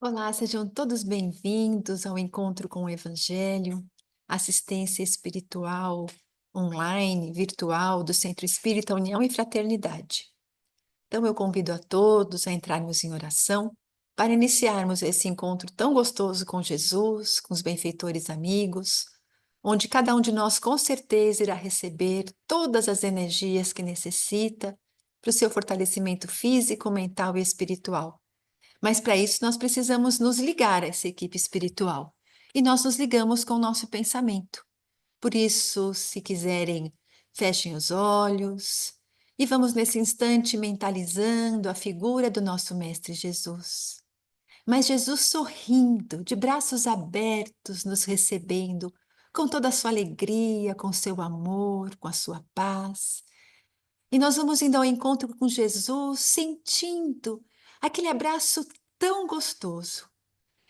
Olá, sejam todos bem-vindos ao Encontro com o Evangelho, assistência espiritual online, virtual do Centro Espírita União e Fraternidade. Então, eu convido a todos a entrarmos em oração para iniciarmos esse encontro tão gostoso com Jesus, com os benfeitores amigos, onde cada um de nós com certeza irá receber todas as energias que necessita para o seu fortalecimento físico, mental e espiritual. Mas para isso nós precisamos nos ligar a essa equipe espiritual. E nós nos ligamos com o nosso pensamento. Por isso, se quiserem, fechem os olhos e vamos nesse instante mentalizando a figura do nosso Mestre Jesus. Mas Jesus sorrindo, de braços abertos, nos recebendo, com toda a sua alegria, com seu amor, com a sua paz. E nós vamos indo ao encontro com Jesus, sentindo aquele abraço tão gostoso.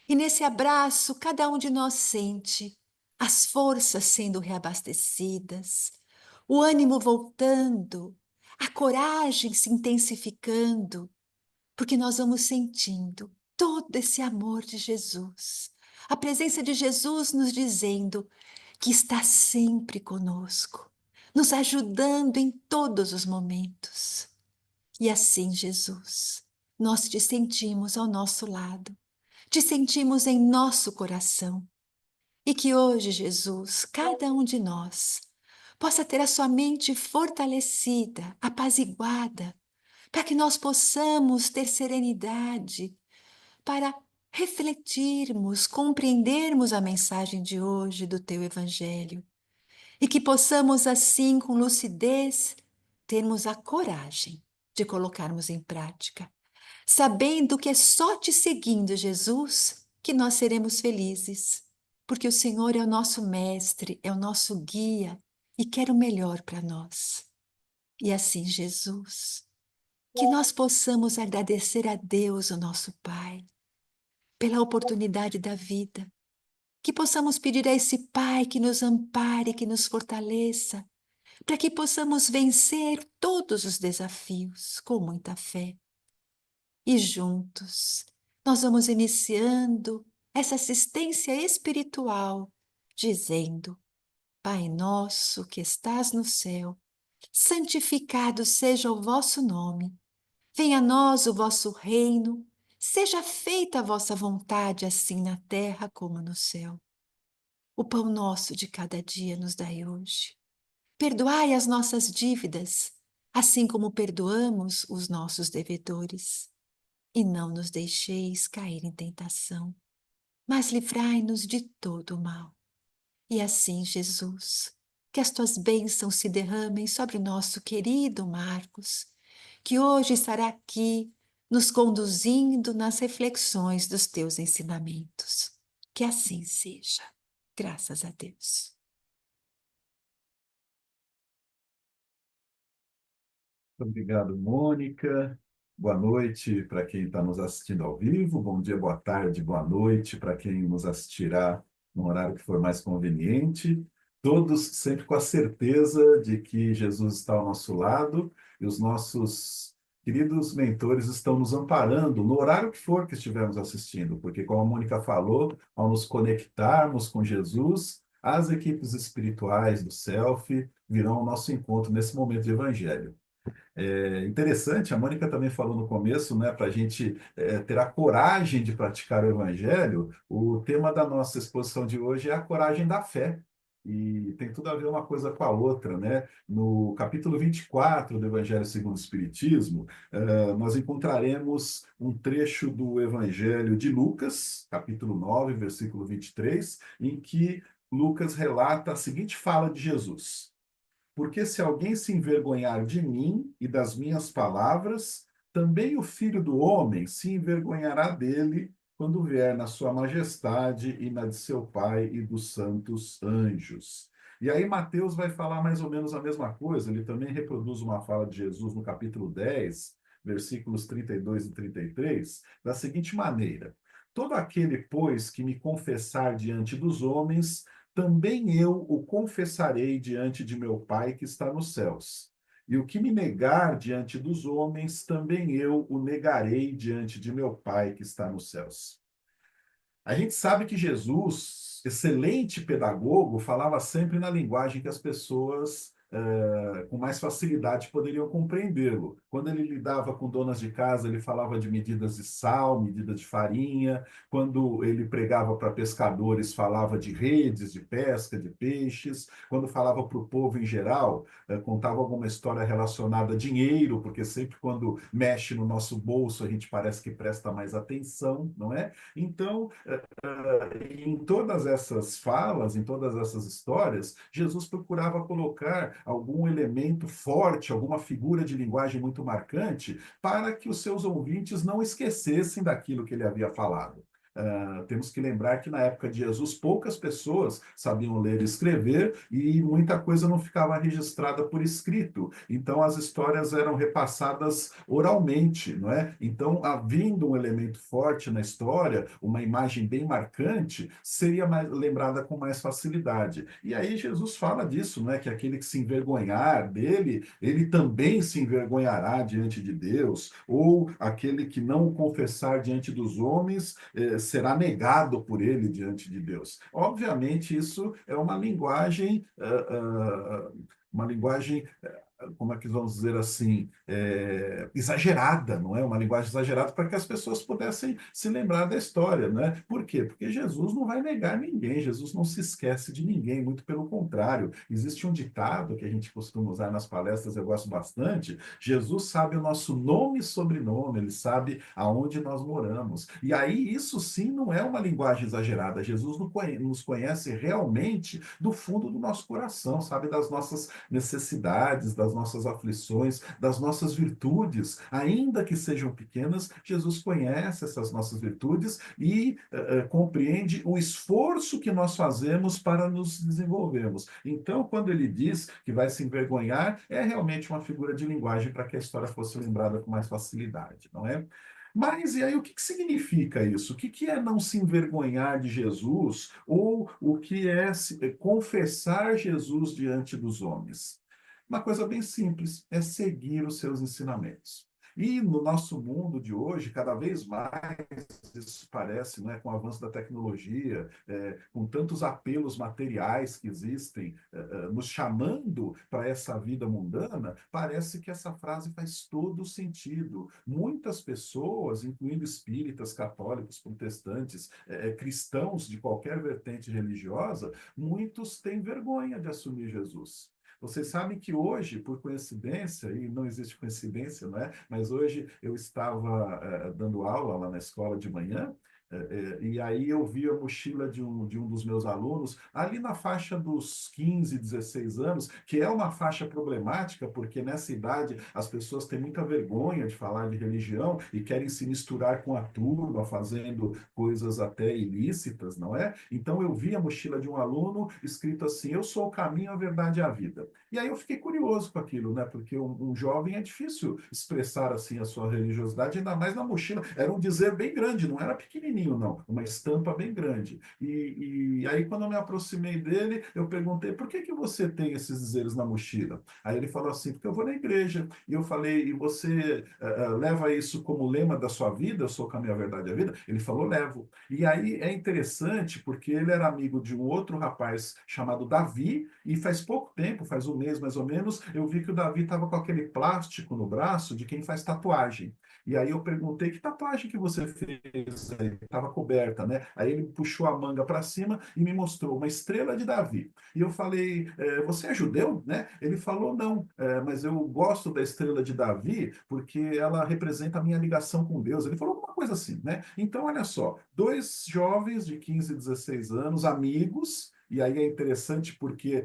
E nesse abraço, cada um de nós sente as forças sendo reabastecidas, o ânimo voltando, a coragem se intensificando, porque nós vamos sentindo todo esse amor de Jesus, a presença de Jesus nos dizendo que está sempre conosco, nos ajudando em todos os momentos. E assim, Jesus, nós te sentimos ao nosso lado, te sentimos em nosso coração. E que hoje, Jesus, cada um de nós possa ter a sua mente fortalecida, apaziguada, para que nós possamos ter serenidade para refletirmos, compreendermos a mensagem de hoje do teu Evangelho e que possamos, assim, com lucidez, termos a coragem de colocarmos em prática, sabendo que é só te seguindo, Jesus, que nós seremos felizes, porque o Senhor é o nosso mestre, é o nosso guia e quer o melhor para nós. E assim, Jesus, que nós possamos agradecer a Deus, o nosso Pai, pela oportunidade da vida, que possamos pedir a esse Pai que nos ampare, que nos fortaleça, para que possamos vencer todos os desafios com muita fé. E juntos, nós vamos iniciando essa assistência espiritual, dizendo: Pai nosso que estás no céu, santificado seja o vosso nome. Venha a nós o vosso reino, seja feita a vossa vontade, assim na terra como no céu. O pão nosso de cada dia nos dai hoje. Perdoai as nossas dívidas, assim como perdoamos os nossos devedores. E não nos deixeis cair em tentação, mas livrai-nos de todo o mal. E assim, Jesus, que as tuas bênçãos se derramem sobre o nosso querido Marcos, que hoje estará aqui nos conduzindo nas reflexões dos teus ensinamentos. Que assim seja. Graças a Deus. Obrigado, Mônica. Boa noite para quem está nos assistindo ao vivo. Bom dia, boa tarde, boa noite para quem nos assistirá no horário que for mais conveniente. Todos sempre com a certeza de que Jesus está ao nosso lado e os nossos queridos mentores estão nos amparando no horário que for que estivermos assistindo, porque, como a Mônica falou, ao nos conectarmos com Jesus, as equipes espirituais do Self virão ao nosso encontro nesse momento de evangelho. É interessante, a Mônica também falou no começo, né, para a gente ter a coragem de praticar o Evangelho. O tema da nossa exposição de hoje é a coragem da fé. E tem tudo a ver uma coisa com a outra, né? No capítulo 24 do Evangelho segundo o Espiritismo, nós encontraremos um trecho do Evangelho de Lucas, capítulo 9, versículo 23, em que Lucas relata a seguinte fala de Jesus: porque se alguém se envergonhar de mim e das minhas palavras, também o Filho do Homem se envergonhará dele quando vier na sua majestade e na de seu Pai e dos santos anjos. E aí Mateus vai falar mais ou menos a mesma coisa, ele também reproduz uma fala de Jesus no capítulo 10, versículos 32 e 33, da seguinte maneira: todo aquele, pois, que me confessar diante dos homens, também eu o confessarei diante de meu Pai que está nos céus. E o que me negar diante dos homens, também eu o negarei diante de meu Pai que está nos céus. A gente sabe que Jesus, excelente pedagogo, falava sempre na linguagem que as pessoas com mais facilidade poderiam compreendê-lo. Quando ele lidava com donas de casa, ele falava de medidas de sal, medidas de farinha. Quando ele pregava para pescadores, falava de redes de pesca, de peixes. Quando falava para o povo em geral, contava alguma história relacionada a dinheiro, porque sempre quando mexe no nosso bolso, a gente parece que presta mais atenção, não é? Então, em todas essas falas, em todas essas histórias, Jesus procurava colocar algum elemento forte, alguma figura de linguagem muito marcante, para que os seus ouvintes não esquecessem daquilo que ele havia falado. Temos que lembrar que na época de Jesus poucas pessoas sabiam ler e escrever e muita coisa não ficava registrada por escrito. Então as histórias eram repassadas oralmente, não é? Então, havendo um elemento forte na história, uma imagem bem marcante, seria lembrada com mais facilidade. E aí Jesus fala disso, não é? Que aquele que se envergonhar dele, ele também se envergonhará diante de Deus, ou aquele que não o confessar diante dos homens, será negado por ele diante de Deus. Obviamente, isso é uma linguagem, como é que vamos dizer assim, exagerada, não é? Uma linguagem exagerada para que as pessoas pudessem se lembrar da história, né? Por quê? Porque Jesus não vai negar ninguém, Jesus não se esquece de ninguém, muito pelo contrário. Existe um ditado que a gente costuma usar nas palestras, eu gosto bastante: Jesus sabe o nosso nome e sobrenome, ele sabe aonde nós moramos. E aí, isso sim não é uma linguagem exagerada. Jesus nos conhece realmente do fundo do nosso coração, sabe das nossas necessidades, das nossas aflições, das nossas virtudes, ainda que sejam pequenas. Jesus conhece essas nossas virtudes e compreende o esforço que nós fazemos para nos desenvolvermos. Então, quando ele diz que vai se envergonhar, é realmente uma figura de linguagem para que a história fosse lembrada com mais facilidade, não é? Mas e aí, o que que significa isso? O que que é não se envergonhar de Jesus ou o que é confessar Jesus diante dos homens? Uma coisa bem simples, é seguir os seus ensinamentos. E no nosso mundo de hoje, cada vez mais isso parece, né, com o avanço da tecnologia, com tantos apelos materiais que existem, nos chamando para essa vida mundana, parece que essa frase faz todo sentido. Muitas pessoas, incluindo espíritas, católicos, protestantes, cristãos de qualquer vertente religiosa, muitos têm vergonha de assumir Jesus. Vocês sabem que hoje, por coincidência, e não existe coincidência, não é? Mas hoje eu estava dando aula lá na escola de manhã, e aí eu vi a mochila de um dos meus alunos, ali na faixa dos 15, 16 anos, que é uma faixa problemática, porque nessa idade as pessoas têm muita vergonha de falar de religião e querem se misturar com a turma, fazendo coisas até ilícitas, não é? Então eu vi a mochila de um aluno escrito assim: eu sou o caminho, a verdade e a vida. E aí eu fiquei curioso com aquilo, né? Porque um jovem é difícil expressar assim a sua religiosidade, ainda mais na mochila. Era um dizer bem grande, não era pequenininho, não. Uma estampa bem grande. E aí, quando eu me aproximei dele, eu perguntei: por que que você tem esses dizeres na mochila? Aí ele falou assim: porque eu vou na igreja. E eu falei: e você leva isso como lema da sua vida? Eu sou o caminho, a verdade e a vida? Ele falou: levo. E aí é interessante porque ele era amigo de um outro rapaz chamado Davi, e faz pouco tempo, faz um mês mais ou menos, eu vi que o Davi estava com aquele plástico no braço de quem faz tatuagem. E aí eu perguntei: que tatuagem que você fez aí? Estava coberta, né? Aí ele puxou a manga para cima e me mostrou uma estrela de Davi. E eu falei: você é judeu, né? Ele falou: não, mas eu gosto da estrela de Davi porque ela representa a minha ligação com Deus. Ele falou alguma coisa assim, né? Então, olha só, dois jovens de 15, 16 anos, amigos. E aí é interessante porque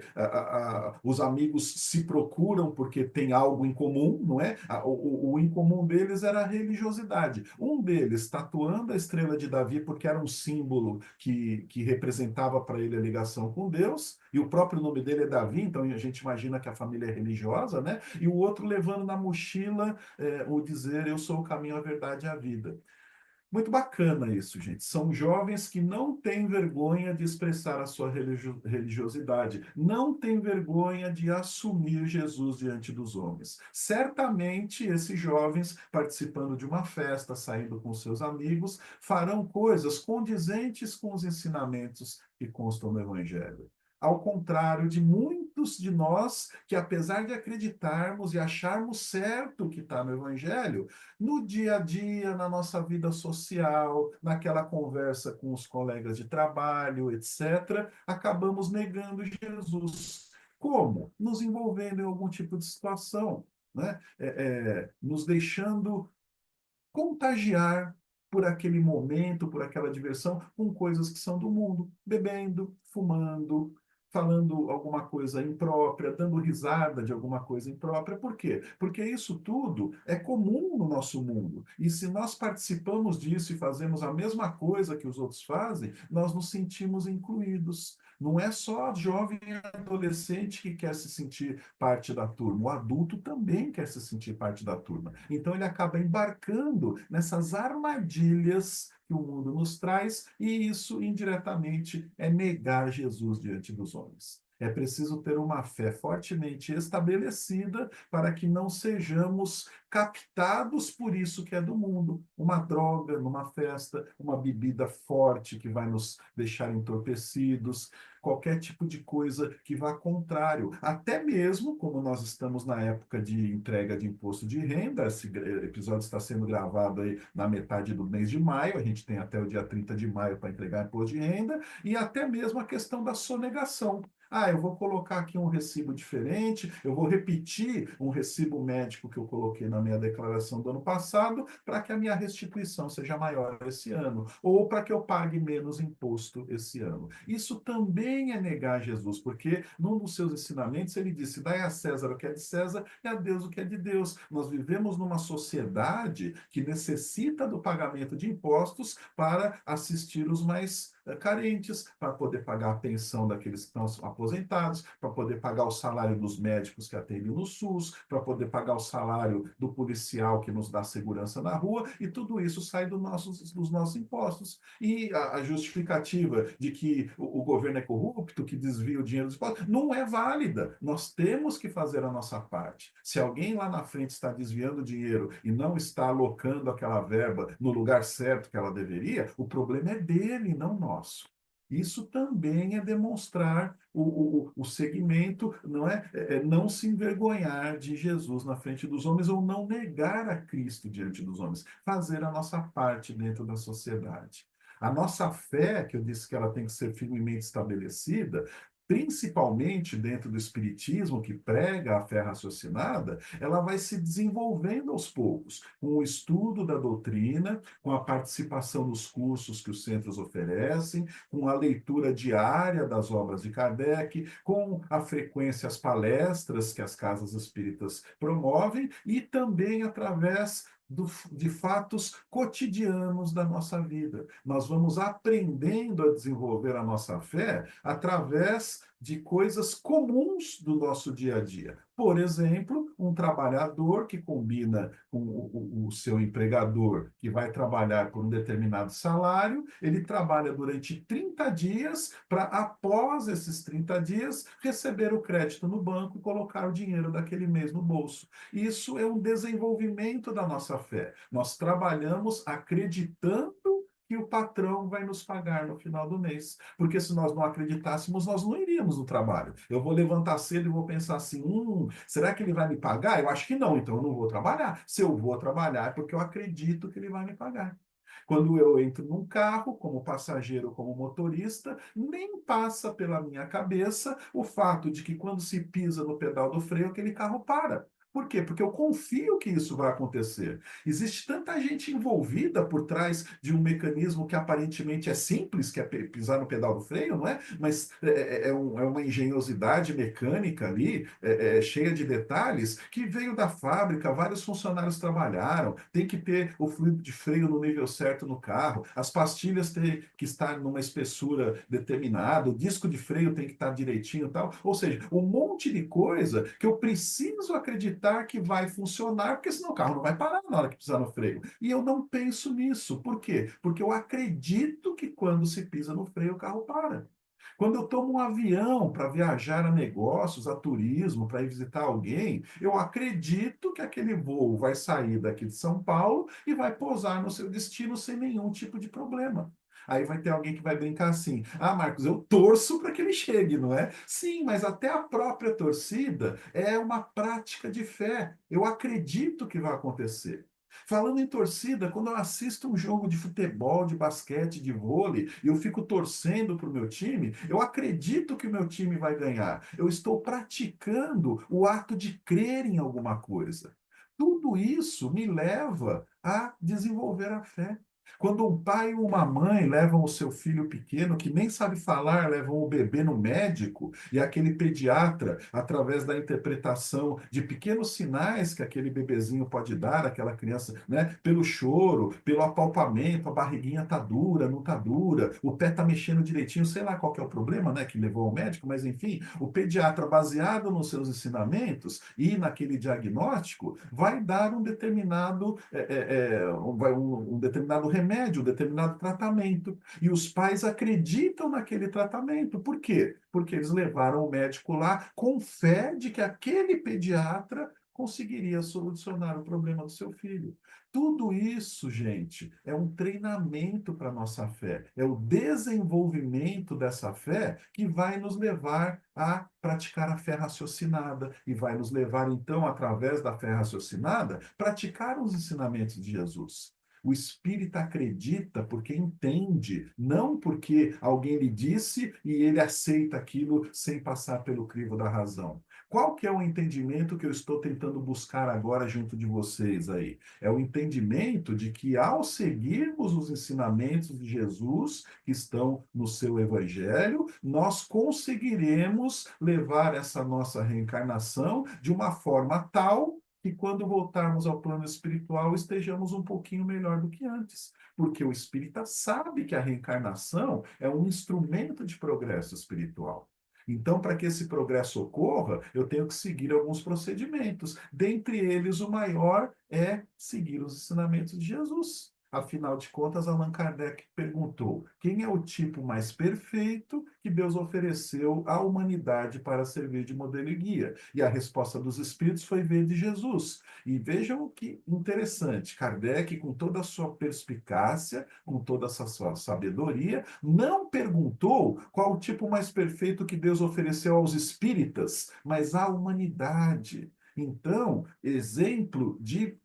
os amigos se procuram porque tem algo em comum, não é? O em comum deles era a religiosidade. Um deles tatuando a estrela de Davi porque era um símbolo que representava para ele a ligação com Deus, e o próprio nome dele é Davi, então a gente imagina que a família é religiosa, né? E o outro levando na mochila o dizer: eu sou o caminho, a verdade e a vida. Muito bacana isso, gente. São jovens que não têm vergonha de expressar a sua religiosidade, não têm vergonha de assumir Jesus diante dos homens. Certamente, esses jovens, participando de uma festa, saindo com seus amigos, farão coisas condizentes com os ensinamentos que constam no Evangelho. Ao contrário de muitos de nós que, apesar de acreditarmos e acharmos certo o que está no Evangelho, no dia a dia, na nossa vida social, naquela conversa com os colegas de trabalho, etc., acabamos negando Jesus. Como? Nos envolvendo em algum tipo de situação, né? Nos deixando contagiar por aquele momento, por aquela diversão, com coisas que são do mundo, bebendo, fumando, falando alguma coisa imprópria, dando risada de alguma coisa imprópria. Por quê? Porque isso tudo é comum no nosso mundo. E se nós participamos disso e fazemos a mesma coisa que os outros fazem, nós nos sentimos incluídos. Não é só jovem e adolescente que quer se sentir parte da turma, o adulto também quer se sentir parte da turma. Então ele acaba embarcando nessas armadilhas que o mundo nos traz, e isso indiretamente é negar Jesus diante dos homens. É preciso ter uma fé fortemente estabelecida para que não sejamos captados por isso que é do mundo. Uma droga numa festa, uma bebida forte que vai nos deixar entorpecidos, qualquer tipo de coisa que vá contrário. Até mesmo, como nós estamos na época de entrega de imposto de renda, esse episódio está sendo gravado aí na metade do mês de maio, a gente tem até o dia 30 de maio para entregar imposto de renda, e até mesmo a questão da sonegação. Ah, eu vou colocar aqui um recibo diferente, eu vou repetir um recibo médico que eu coloquei na minha declaração do ano passado para que a minha restituição seja maior esse ano, ou para que eu pague menos imposto esse ano. Isso também é negar Jesus, porque num dos seus ensinamentos ele disse: dai a César o que é de César e a Deus o que é de Deus. Nós vivemos numa sociedade que necessita do pagamento de impostos para assistir os mais carentes, para poder pagar a pensão daqueles que estão aposentados, para poder pagar o salário dos médicos que atendem no SUS, para poder pagar o salário do policial que nos dá segurança na rua, e tudo isso sai dos nossos impostos. E a justificativa de que o governo é corrupto, que desvia o dinheiro dos impostos, não é válida. Nós temos que fazer a nossa parte. Se alguém lá na frente está desviando dinheiro e não está alocando aquela verba no lugar certo que ela deveria, o problema é dele, não nosso. Isso também é demonstrar o segmento, não é? Não se envergonhar de Jesus na frente dos homens ou não negar a Cristo diante dos homens, fazer a nossa parte dentro da sociedade. A nossa fé, que eu disse que ela tem que ser firmemente estabelecida, principalmente dentro do espiritismo, que prega a fé raciocinada, ela vai se desenvolvendo aos poucos, com o estudo da doutrina, com a participação nos cursos que os centros oferecem, com a leitura diária das obras de Kardec, com a frequência às palestras que as casas espíritas promovem e também através de fatos cotidianos da nossa vida. Nós vamos aprendendo a desenvolver a nossa fé através de coisas comuns do nosso dia a dia. Por exemplo, um trabalhador que combina com o seu empregador, que vai trabalhar por um determinado salário, ele trabalha durante 30 dias para, após esses 30 dias, receber o crédito no banco e colocar o dinheiro daquele mês no bolso. Isso é um desenvolvimento da nossa fé. Nós trabalhamos acreditando que o patrão vai nos pagar no final do mês. Porque se nós não acreditássemos, nós não iríamos no trabalho. Eu vou levantar cedo e vou pensar assim: será que ele vai me pagar? Eu acho que não, então eu não vou trabalhar. Se eu vou trabalhar, é porque eu acredito que ele vai me pagar. Quando eu entro num carro, como passageiro, como motorista, nem passa pela minha cabeça o fato de que quando se pisa no pedal do freio, aquele carro para. Por quê? Porque eu confio que isso vai acontecer. Existe tanta gente envolvida por trás de um mecanismo que aparentemente é simples, que é pisar no pedal do freio, não é? Mas é uma engenhosidade mecânica ali, cheia de detalhes, que veio da fábrica, vários funcionários trabalharam, tem que ter o fluido de freio no nível certo no carro, as pastilhas têm que estar numa espessura determinada, o disco de freio tem que estar direitinho e tal. Ou seja, um monte de coisa que eu preciso acreditar acreditar que vai funcionar, porque senão o carro não vai parar na hora que pisar no freio. E eu não penso nisso. Por quê? Porque eu acredito que quando se pisa no freio, o carro para. Quando eu tomo um avião para viajar a negócios, a turismo, para ir visitar alguém, eu acredito que aquele voo vai sair daqui de São Paulo e vai pousar no seu destino sem nenhum tipo de problema. Aí vai ter alguém que vai brincar assim: ah, Marcos, eu torço para que ele chegue, não é? Sim, mas até a própria torcida é uma prática de fé. Eu acredito que vai acontecer. Falando em torcida, quando eu assisto um jogo de futebol, de basquete, de vôlei, e eu fico torcendo para o meu time, eu acredito que o meu time vai ganhar. Eu estou praticando o ato de crer em alguma coisa. Tudo isso me leva a desenvolver a fé. Quando um pai e uma mãe levam o seu filho pequeno, que nem sabe falar, levam o bebê no médico, e aquele pediatra, através da interpretação de pequenos sinais que aquele bebezinho pode dar àquela criança, né? Pelo choro, pelo apalpamento, a barriguinha tá dura, não tá dura, o pé tá mexendo direitinho, sei lá qual que é o problema, né, que levou ao médico, mas enfim, o pediatra, baseado nos seus ensinamentos e naquele diagnóstico, vai dar um determinado, um determinado remédio, um determinado tratamento. E os pais acreditam naquele tratamento. Por quê? Porque eles levaram o médico lá com fé de que aquele pediatra conseguiria solucionar o problema do seu filho. Tudo isso, gente, é um treinamento para a nossa fé, é o desenvolvimento dessa fé que vai nos levar a praticar a fé raciocinada e vai nos levar, então, através da fé raciocinada, praticar os ensinamentos de Jesus. O espírita acredita porque entende, não porque alguém lhe disse e ele aceita aquilo sem passar pelo crivo da razão. Qual que é o entendimento que eu estou tentando buscar agora junto de vocês aí? É o entendimento de que ao seguirmos os ensinamentos de Jesus que estão no seu evangelho, nós conseguiremos levar essa nossa reencarnação de uma forma tal que quando voltarmos ao plano espiritual estejamos um pouquinho melhor do que antes. Porque o espírita sabe que a reencarnação é um instrumento de progresso espiritual. Então, para que esse progresso ocorra, eu tenho que seguir alguns procedimentos. Dentre eles, o maior é seguir os ensinamentos de Jesus. Afinal de contas, Allan Kardec perguntou: quem é o tipo mais perfeito que Deus ofereceu à humanidade para servir de modelo e guia? E a resposta dos espíritos foi: ver de Jesus. E vejam que interessante, Kardec, com toda a sua perspicácia, com toda essa sua sabedoria, não perguntou qual o tipo mais perfeito que Deus ofereceu aos espíritas, mas à humanidade. Então, exemplo de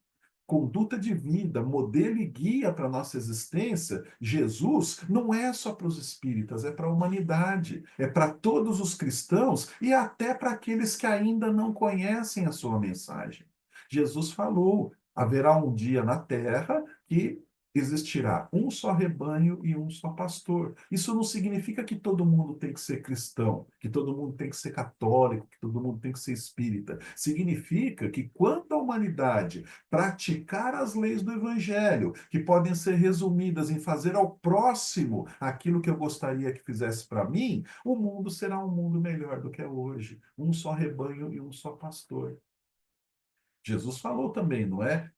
conduta de vida, modelo e guia para a nossa existência, Jesus não é só para os espíritas, é para a humanidade, é para todos os cristãos e até para aqueles que ainda não conhecem a sua mensagem. Jesus falou: haverá um dia na terra que existirá um só rebanho e um só pastor. Isso não significa que todo mundo tem que ser cristão, que todo mundo tem que ser católico, que todo mundo tem que ser espírita. Significa que quando a humanidade praticar as leis do Evangelho, que podem ser resumidas em fazer ao próximo aquilo que eu gostaria que fizesse para mim, o mundo será um mundo melhor do que é hoje. Um só rebanho e um só pastor. Jesus falou também, não é?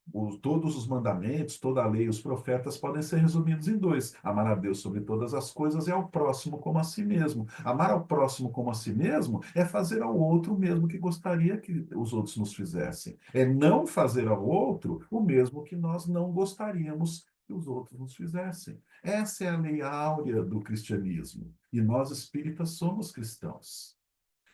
Todos os mandamentos, toda a lei, os profetas podem ser resumidos em dois: amar a Deus sobre todas as coisas e ao próximo como a si mesmo. Amar ao próximo como a si mesmo é fazer ao outro o mesmo que gostaria que os outros nos fizessem. É não fazer ao outro o mesmo que nós não gostaríamos que os outros nos fizessem. Essa é a lei áurea do cristianismo. E nós espíritas somos cristãos.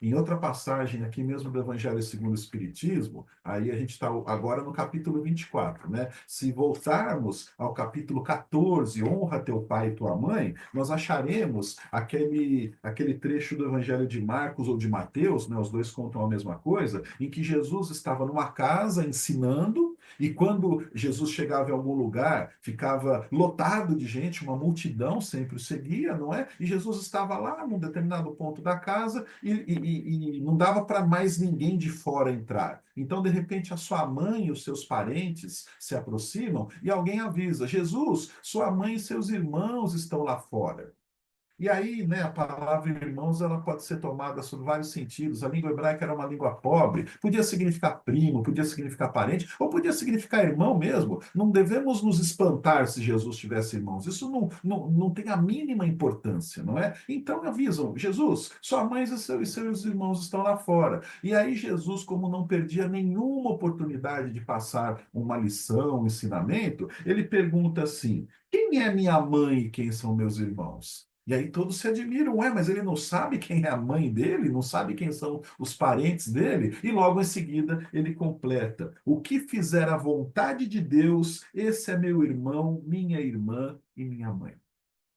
Em outra passagem, aqui mesmo do Evangelho segundo o Espiritismo, aí a gente está agora no capítulo 24, né? Se voltarmos ao capítulo 14, honra teu pai e tua mãe, nós acharemos aquele trecho do Evangelho de Marcos ou de Mateus, né? Os dois contam a mesma coisa, em que Jesus estava numa casa ensinando, e quando Jesus chegava em algum lugar, ficava lotado de gente, uma multidão sempre o seguia, não é? E Jesus estava lá num determinado ponto da casa e não dava para mais ninguém de fora entrar. Então, de repente, a sua mãe e os seus parentes se aproximam e alguém avisa: Jesus, sua mãe e seus irmãos estão lá fora. E aí, né, a palavra irmãos, ela pode ser tomada sob vários sentidos. A língua hebraica era uma língua pobre, podia significar primo, podia significar parente, ou podia significar irmão mesmo. Não devemos nos espantar se Jesus tivesse irmãos. Isso não tem a mínima importância, não é? Então avisam, Jesus, sua mãe e seus irmãos estão lá fora. E aí Jesus, como não perdia nenhuma oportunidade de passar uma lição, um ensinamento, ele pergunta assim: quem é minha mãe e quem são meus irmãos? E aí todos se admiram, ué, mas ele não sabe quem é a mãe dele, não sabe quem são os parentes dele, e logo em seguida ele completa: o que fizer a vontade de Deus, esse é meu irmão, minha irmã e minha mãe.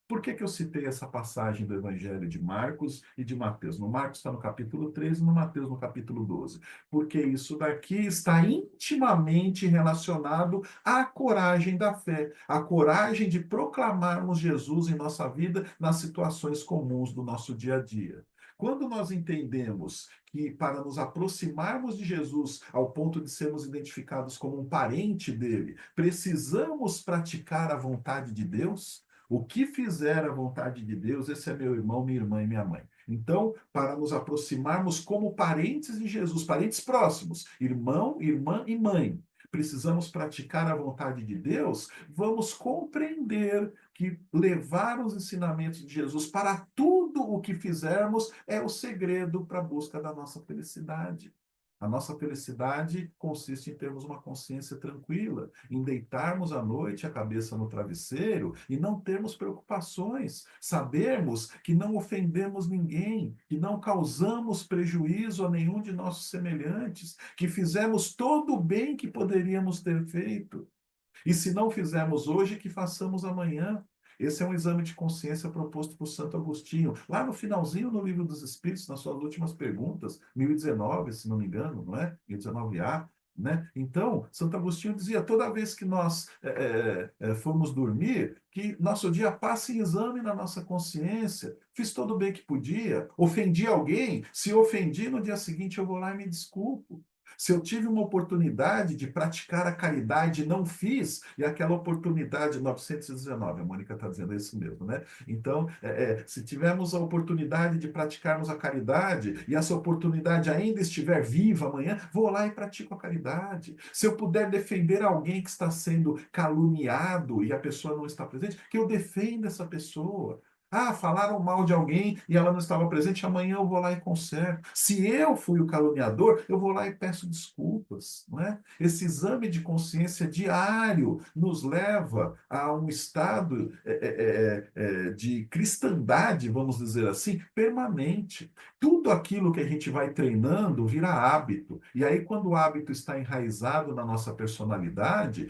Por que que eu citei essa passagem do Evangelho de Marcos e de Mateus? No Marcos está no capítulo 13 e no Mateus no capítulo 12. Porque isso daqui está intimamente relacionado à coragem da fé, à coragem de proclamarmos Jesus em nossa vida nas situações comuns do nosso dia a dia. Quando nós entendemos que para nos aproximarmos de Jesus ao ponto de sermos identificados como um parente dele, precisamos praticar a vontade de Deus, o que fizer a vontade de Deus, esse é meu irmão, minha irmã e minha mãe. Então, para nos aproximarmos como parentes de Jesus, parentes próximos, irmão, irmã e mãe, precisamos praticar a vontade de Deus, vamos compreender que levar os ensinamentos de Jesus para tudo o que fizermos é o segredo para a busca da nossa felicidade. A nossa felicidade consiste em termos uma consciência tranquila, em deitarmos à noite a cabeça no travesseiro e não termos preocupações, sabermos que não ofendemos ninguém, que não causamos prejuízo a nenhum de nossos semelhantes, que fizemos todo o bem que poderíamos ter feito. E se não fizermos hoje, que façamos amanhã. Esse é um exame de consciência proposto por Santo Agostinho, lá no finalzinho no Livro dos Espíritos, nas suas últimas perguntas, 1019, se não me engano, não é? 1019A, né? Então, Santo Agostinho dizia, toda vez que nós formos dormir, que nosso dia passe em exame na nossa consciência. Fiz todo o bem que podia, ofendi alguém, se ofendi, no dia seguinte eu vou lá e me desculpo. Se eu tive uma oportunidade de praticar a caridade e não fiz, e aquela oportunidade, 919, a Mônica está dizendo isso mesmo, né? Então, se tivermos a oportunidade de praticarmos a caridade e essa oportunidade ainda estiver viva amanhã, vou lá e pratico a caridade. Se eu puder defender alguém que está sendo caluniado e a pessoa não está presente, que eu defenda essa pessoa. Ah, falaram mal de alguém e ela não estava presente, amanhã eu vou lá e conserto. Se eu fui o caluniador, eu vou lá e peço desculpas, não é? Esse exame de consciência diário nos leva a um estado de cristandade, vamos dizer assim, permanente. Tudo aquilo que a gente vai treinando vira hábito. E aí, quando o hábito está enraizado na nossa personalidade,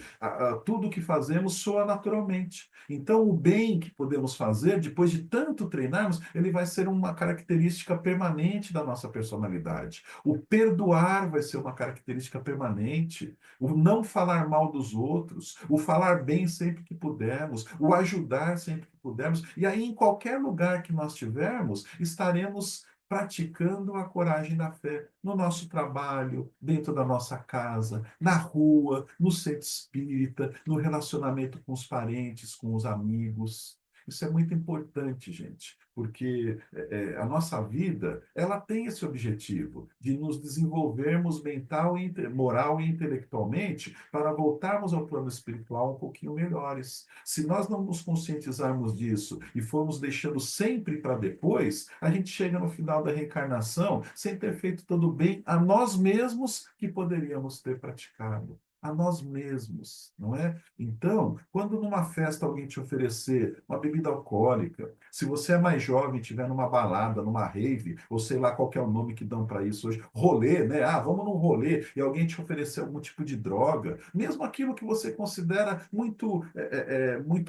tudo que fazemos soa naturalmente. Então, o bem que podemos fazer, depois de tanto treinarmos, ele vai ser uma característica permanente da nossa personalidade. O perdoar vai ser uma característica permanente. O não falar mal dos outros, o falar bem sempre que pudermos, o ajudar sempre que pudermos. E aí, em qualquer lugar que nós estivermos, estaremos praticando a coragem da fé no nosso trabalho, dentro da nossa casa, na rua, no centro espírita, no relacionamento com os parentes, com os amigos. Isso é muito importante, gente, porque a nossa vida ela tem esse objetivo de nos desenvolvermos mental, moral e intelectualmente para voltarmos ao plano espiritual um pouquinho melhores. Se nós não nos conscientizarmos disso e formos deixando sempre para depois, a gente chega no final da reencarnação sem ter feito todo o bem a nós mesmos que poderíamos ter praticado. A nós mesmos, não é? Então, quando numa festa alguém te oferecer uma bebida alcoólica, se você é mais jovem, estiver numa balada, numa rave, ou sei lá qual que é o nome que dão para isso hoje, rolê, né? Ah, vamos num rolê, e alguém te oferecer algum tipo de droga, mesmo aquilo que você considera muito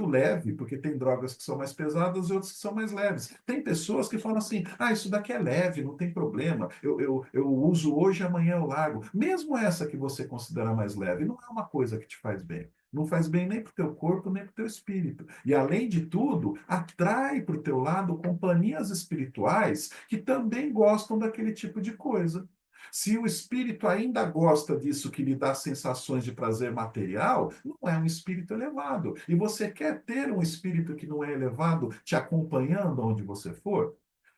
leve, porque tem drogas que são mais pesadas e outras que são mais leves. Tem pessoas que falam assim, ah, isso daqui é leve, não tem problema, eu uso hoje, amanhã eu largo. Mesmo essa que você considera mais leve, não é uma coisa que te faz bem. Não faz bem nem para o teu corpo, nem para o teu espírito. E, além de tudo, atrai para o teu lado companhias espirituais que também gostam daquele tipo de coisa. Se o espírito ainda gosta disso que lhe dá sensações de prazer material, não é um espírito elevado. E você quer ter um espírito que não é elevado te acompanhando onde você for?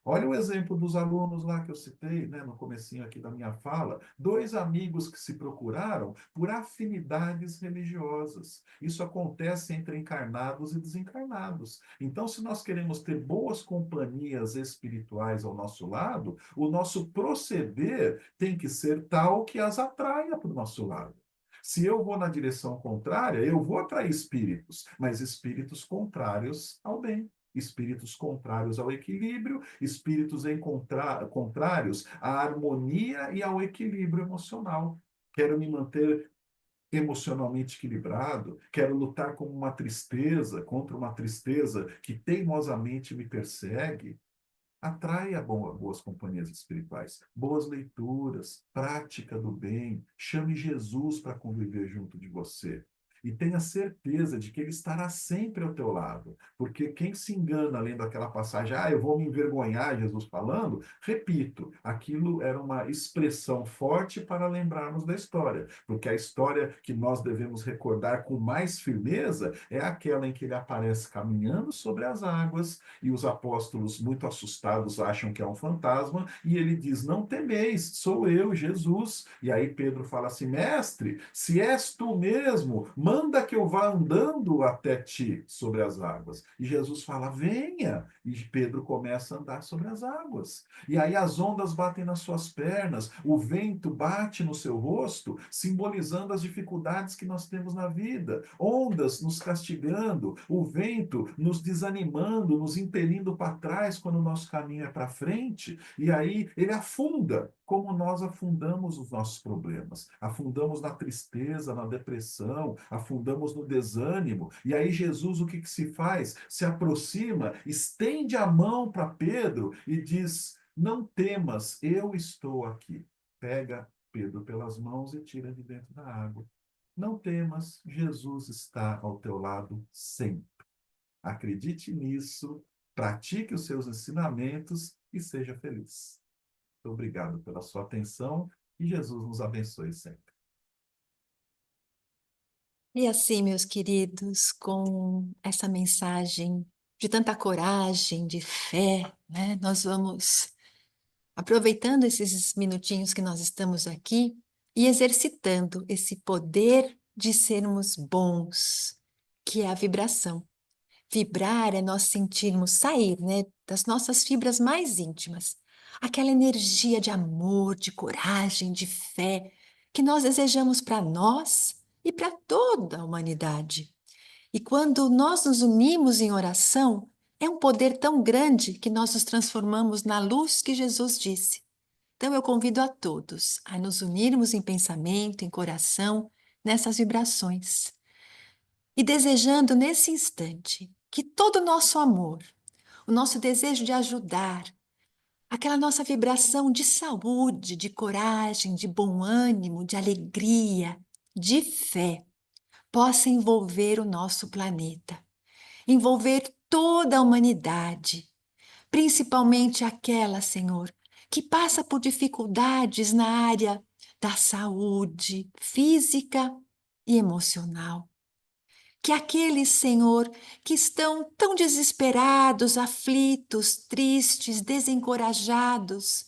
Olha o exemplo dos alunos lá que eu citei, né, no comecinho aqui da minha fala. Dois amigos que se procuraram por afinidades religiosas. Isso acontece entre encarnados e desencarnados. Então, se nós queremos ter boas companhias espirituais ao nosso lado, o nosso proceder tem que ser tal que as atraia para o nosso lado. Se eu vou na direção contrária, eu vou atrair espíritos, mas espíritos contrários ao bem, espíritos contrários ao equilíbrio, espíritos contrários à harmonia e ao equilíbrio emocional. Quero me manter emocionalmente equilibrado, quero lutar contra uma tristeza que teimosamente me persegue. Atraia boas companhias espirituais, boas leituras, prática do bem, chame Jesus para conviver junto de você. E tenha certeza de que ele estará sempre ao teu lado. Porque quem se engana lendo aquela passagem, eu vou me envergonhar, Jesus falando, repito, aquilo era uma expressão forte para lembrarmos da história. Porque a história que nós devemos recordar com mais firmeza é aquela em que ele aparece caminhando sobre as águas, e os apóstolos, muito assustados, acham que é um fantasma, e ele diz: Não temeis, sou eu, Jesus. E aí Pedro fala assim: Mestre, se és tu mesmo, manda que eu vá andando até ti sobre as águas. E Jesus fala: Venha. E Pedro começa a andar sobre as águas. E aí as ondas batem nas suas pernas, o vento bate no seu rosto, simbolizando as dificuldades que nós temos na vida. Ondas nos castigando, o vento nos desanimando, nos impelindo para trás quando o nosso caminho é para frente. E aí ele afunda, como nós afundamos os nossos problemas. Afundamos na tristeza, na depressão, afundamos no desânimo. E aí Jesus, o que se faz? Se aproxima, estende a mão para Pedro e diz: Não temas, eu estou aqui. Pega Pedro pelas mãos e tira de dentro da água. Não temas, Jesus está ao teu lado sempre. Acredite nisso, pratique os seus ensinamentos e seja feliz. Muito obrigado pela sua atenção e Jesus nos abençoe sempre. E assim, meus queridos, com essa mensagem de tanta coragem, de fé, né, nós vamos aproveitando esses minutinhos que nós estamos aqui e exercitando esse poder de sermos bons, que é a vibração. Vibrar é nós sentirmos sair, né, das nossas fibras mais íntimas, aquela energia de amor, de coragem, de fé que nós desejamos para nós e para toda a humanidade. E quando nós nos unimos em oração, é um poder tão grande que nós nos transformamos na luz que Jesus disse. Então eu convido a todos a nos unirmos em pensamento, em coração, nessas vibrações. E desejando nesse instante que todo o nosso amor, o nosso desejo de ajudar, aquela nossa vibração de saúde, de coragem, de bom ânimo, de alegria, de fé, possa envolver o nosso planeta, envolver toda a humanidade, principalmente aquela, Senhor, que passa por dificuldades na área da saúde física e emocional. Que aqueles, Senhor, que estão tão desesperados, aflitos, tristes, desencorajados,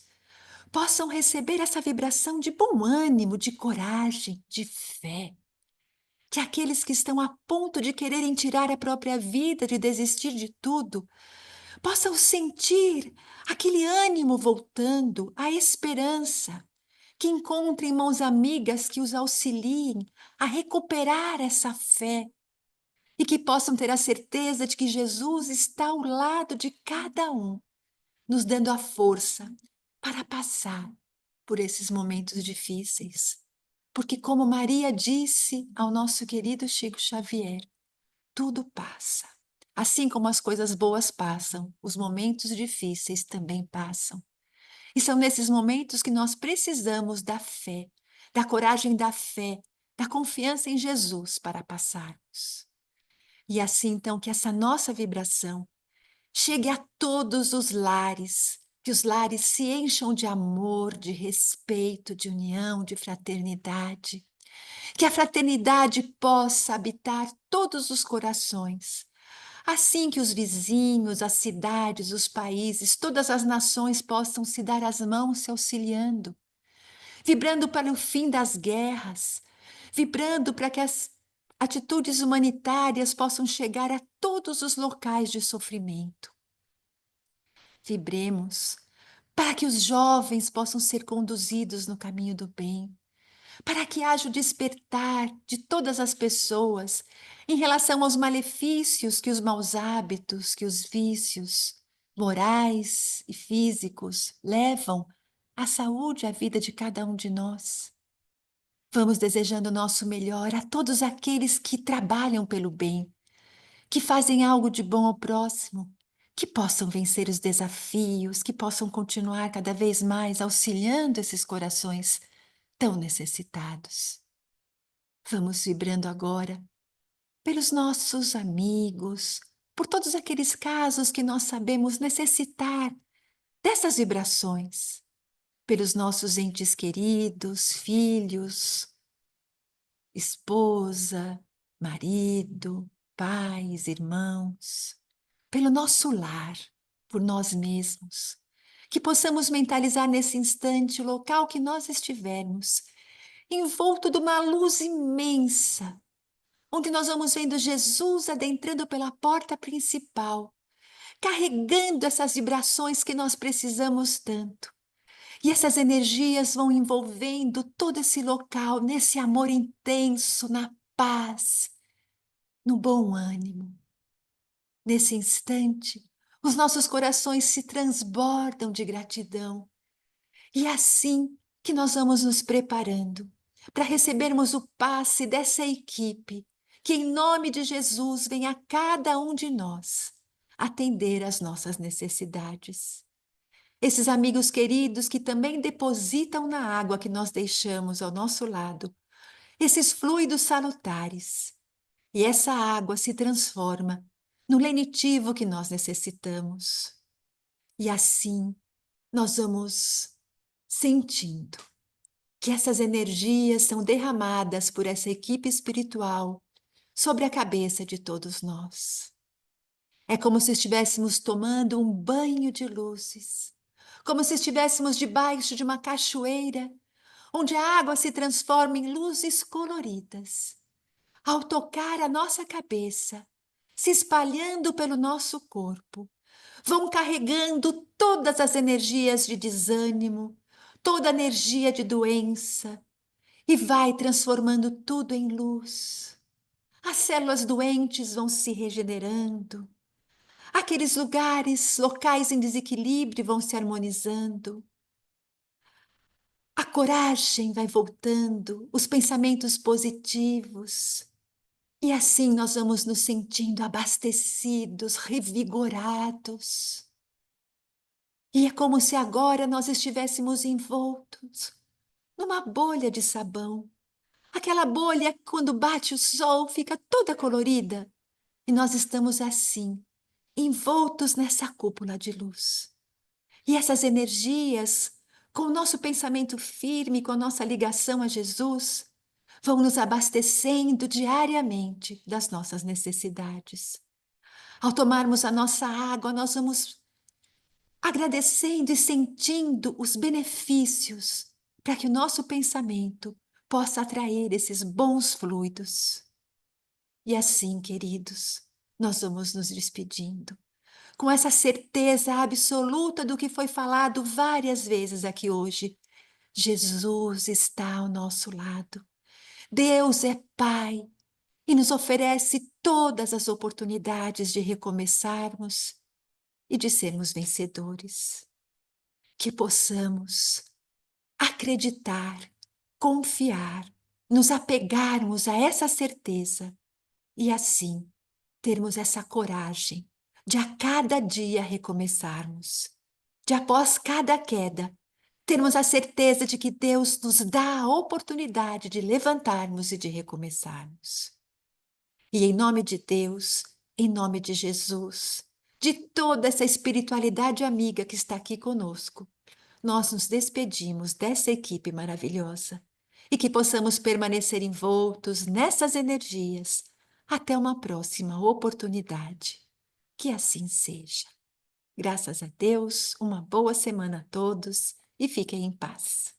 possam receber essa vibração de bom ânimo, de coragem, de fé. Que aqueles que estão a ponto de quererem tirar a própria vida, de desistir de tudo, possam sentir aquele ânimo voltando, a esperança, que encontrem mãos amigas que os auxiliem a recuperar essa fé e que possam ter a certeza de que Jesus está ao lado de cada um, nos dando a força para passar por esses momentos difíceis. Porque, como Maria disse ao nosso querido Chico Xavier, tudo passa. Assim como as coisas boas passam, os momentos difíceis também passam. E são nesses momentos que nós precisamos da fé, da coragem da fé, da confiança em Jesus para passarmos. E assim, então, que essa nossa vibração chegue a todos os lares, que os lares se encham de amor, de respeito, de união, de fraternidade. Que a fraternidade possa habitar todos os corações. Assim que os vizinhos, as cidades, os países, todas as nações possam se dar as mãos se auxiliando, vibrando para o fim das guerras, vibrando para que as atitudes humanitárias possam chegar a todos os locais de sofrimento. Vibremos para que os jovens possam ser conduzidos no caminho do bem, para que haja o despertar de todas as pessoas em relação aos malefícios que os maus hábitos, que os vícios morais e físicos levam à saúde e à vida de cada um de nós. Vamos desejando o nosso melhor a todos aqueles que trabalham pelo bem, que fazem algo de bom ao próximo, que possam vencer os desafios, que possam continuar cada vez mais auxiliando esses corações tão necessitados. Vamos vibrando agora pelos nossos amigos, por todos aqueles casos que nós sabemos necessitar dessas vibrações, pelos nossos entes queridos, filhos, esposa, marido, pais, irmãos, pelo nosso lar, por nós mesmos, que possamos mentalizar nesse instante o local que nós estivermos, envolto de uma luz imensa, onde nós vamos vendo Jesus adentrando pela porta principal, carregando essas vibrações que nós precisamos tanto. E essas energias vão envolvendo todo esse local nesse amor intenso, na paz, no bom ânimo. Nesse instante, os nossos corações se transbordam de gratidão. E é assim que nós vamos nos preparando para recebermos o passe dessa equipe, que em nome de Jesus vem a cada um de nós atender às nossas necessidades. Esses amigos queridos que também depositam na água que nós deixamos ao nosso lado esses fluidos salutares. E essa água se transforma no lenitivo que nós necessitamos. E assim nós vamos sentindo que essas energias são derramadas por essa equipe espiritual sobre a cabeça de todos nós. É como se estivéssemos tomando um banho de luzes, como se estivéssemos debaixo de uma cachoeira, onde a água se transforma em luzes coloridas. Ao tocar a nossa cabeça, se espalhando pelo nosso corpo, vão carregando todas as energias de desânimo, toda a energia de doença, e vai transformando tudo em luz. As células doentes vão se regenerando, aqueles locais em desequilíbrio vão se harmonizando. A coragem vai voltando, os pensamentos positivos. E assim nós vamos nos sentindo abastecidos, revigorados. E é como se agora nós estivéssemos envoltos numa bolha de sabão. Aquela bolha, quando bate o sol, fica toda colorida. E nós estamos assim, envoltos nessa cúpula de luz. E essas energias, com o nosso pensamento firme, com a nossa ligação a Jesus, vão nos abastecendo diariamente das nossas necessidades. Ao tomarmos a nossa água, nós vamos agradecendo e sentindo os benefícios para que o nosso pensamento possa atrair esses bons fluidos. E assim, queridos, nós vamos nos despedindo, com essa certeza absoluta do que foi falado várias vezes aqui hoje. Jesus está ao nosso lado. Deus é Pai e nos oferece todas as oportunidades de recomeçarmos e de sermos vencedores. Que possamos acreditar, confiar, nos apegarmos a essa certeza e assim termos essa coragem de a cada dia recomeçarmos, de após cada queda, termos a certeza de que Deus nos dá a oportunidade de levantarmos e de recomeçarmos. E em nome de Deus, em nome de Jesus, de toda essa espiritualidade amiga que está aqui conosco. Nós nos despedimos dessa equipe maravilhosa e que possamos permanecer envoltos nessas energias até uma próxima oportunidade. Que assim seja. Graças a Deus, uma boa semana a todos e fiquem em paz.